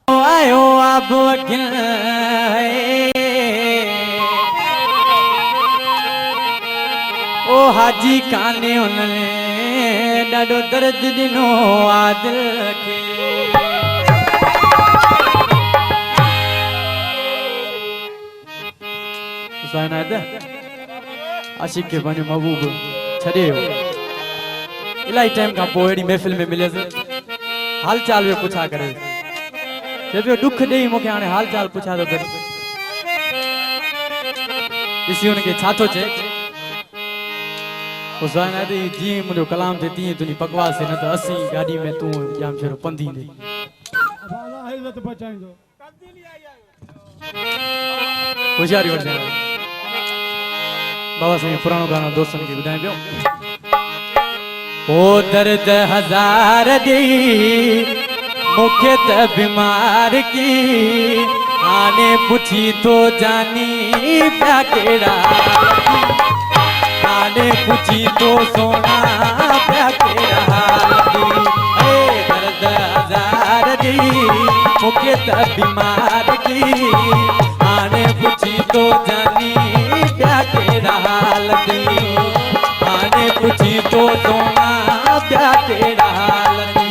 आयो अब वकील ओ हाजी काने उनने ॾाढो दर्द ॾिनो आदिल खे आशिक खे पंहिंजो महबूब छॾे वियो इलाही टाइम खां पोइ अहिड़ी महफ़िल में मिलियसि हाल चाल में पुछा करे चए पियो ॾुख ॾेई मूंखे हाणे हाल चाल पुछा थो करे ॾिसी हुनखे छा थो चए जीअं मुंहिंजो कलाम थिए तीअं तुंहिंजी बकवास न त असीं गाॾी में तूं जाम छेड़ो पंधी ॾे होशियारी वठे बाबा साईं पुराणो गानो दोस्तनि खे ॿुधाए पियो ओ दर्द हज़ार दी मूंखे त बीमार की हाणे पुछी तो जानी पिया कहिड़ा हाणे पुछी तो सोना पिया कहिड़ा दर्द हज़ार दी मूंखे त बीमार की हाणे पुछी तो जानी पिया कहिड़ा हाल दी हाणे पुछी तो सोना पिया कहिड़ा हाल दी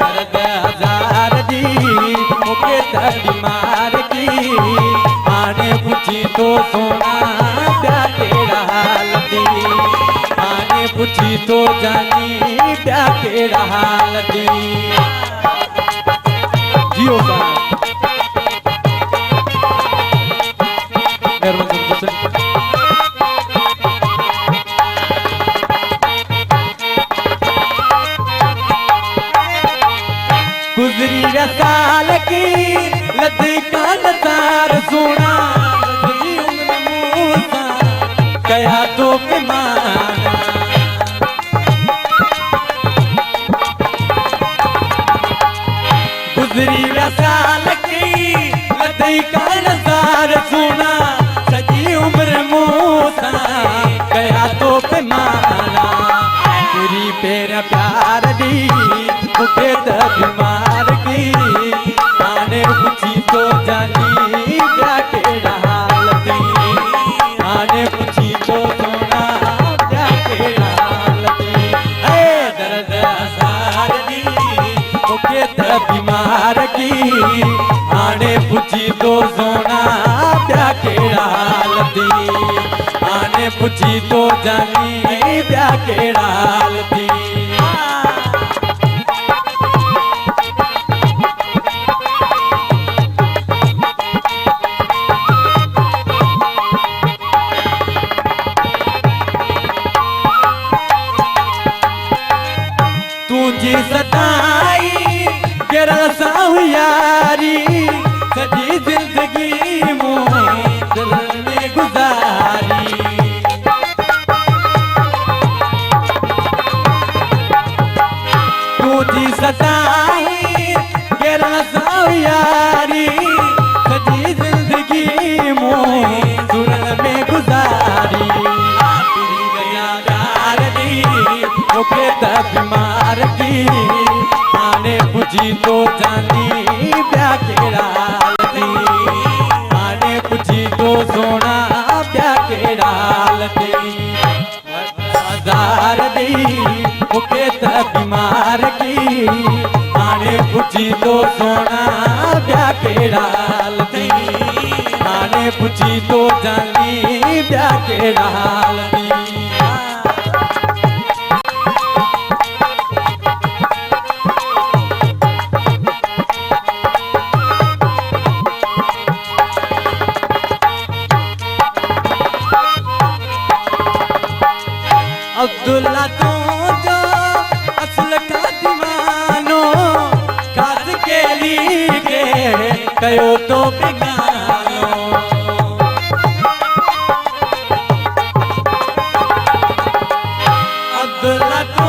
दर्द हज़ार दी मूंखे त बीमार की हाणे पुछी तो सोना पिया कहिड़ा हाल दी हाणे पुछी तो जानी पिया कहिड़ा हाल दी जियो गुजरी रसाल की लदी का नजार सोना कया तो माना गुजरी रसाल की लदी का नजार सोना सजी उम्र मूसा कया तो माना तेरी पेर प्यार दी मूंखे त बीमार की हाणे पुछी तो जानी पिया कहिड़ा हाल दी हाणे पुछी तो सोना पिया कहिड़ा हाल दी दर्द हज़ार दी मूंखे त बीमार की हाणे पुछी तो सोना पिया कहिड़ा हाल दी हाणे पुछी तो जानी पिया कहिड़ा हाल दी तुझी सताई केरा साहु यारी सजी जिंदगी मोए दिल में गुजारी तुझी सताई केरा साहु यारी सजी जिंदगी मोए दिल में गुजारी मूंखे त बीमार की हाणे पुछी तो जानी पिया कहिड़ा हाल दी हाणे पुछी तो सोना पिया कहिड़ा हाल दी हज़ार दी मूंखे त बीमार की हाणे पुछी तो सोना पिया कहिड़ा हाल दी हाणे पुछी तो जानी पिया कहिड़ा हाल दी अब्दुल्ला तो जो असल का दीवानो काज के लिए कयो तो बेगानो अब्दुल्ला तो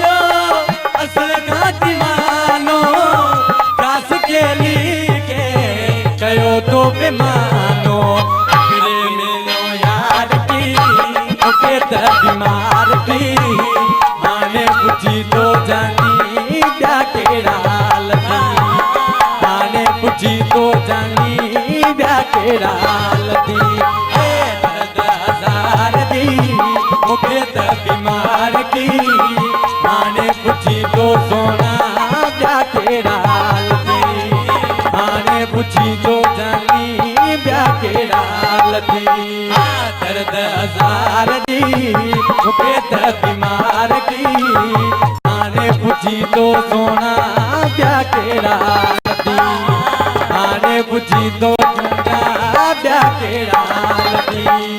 जो असल का दीवानो काज के लिए कयो तो बेमानो यार की मूंखे त बीमार की हाणे पुछी तो जानी पिया कहिड़ा हाल दी केड़ा लदी दर्द हजार दी मुखे त बीमार की आने पुछी तो सोना ब्या केड़ा लदी आने पुछी तो जानी ब्या केड़ा लदी दर्द हजार दी मुखे त बीमार की आने पुछी तो सोना ब्या केड़ा लदी आने पुछी तो सोना ब्या केड़ा लदी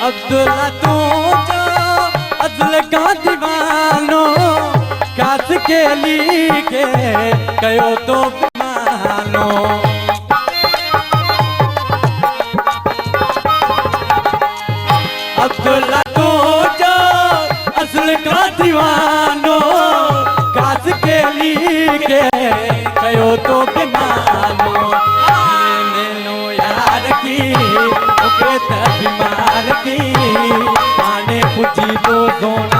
अब्दुल्ला तू जो अजल का दीवानो काश के लिए कयो तो मानो अब्दुल्ला तू जो असल का दीवानो काश के लिए कयो तो मानो मैंने यार की बीमार की आने पुछी तो सोना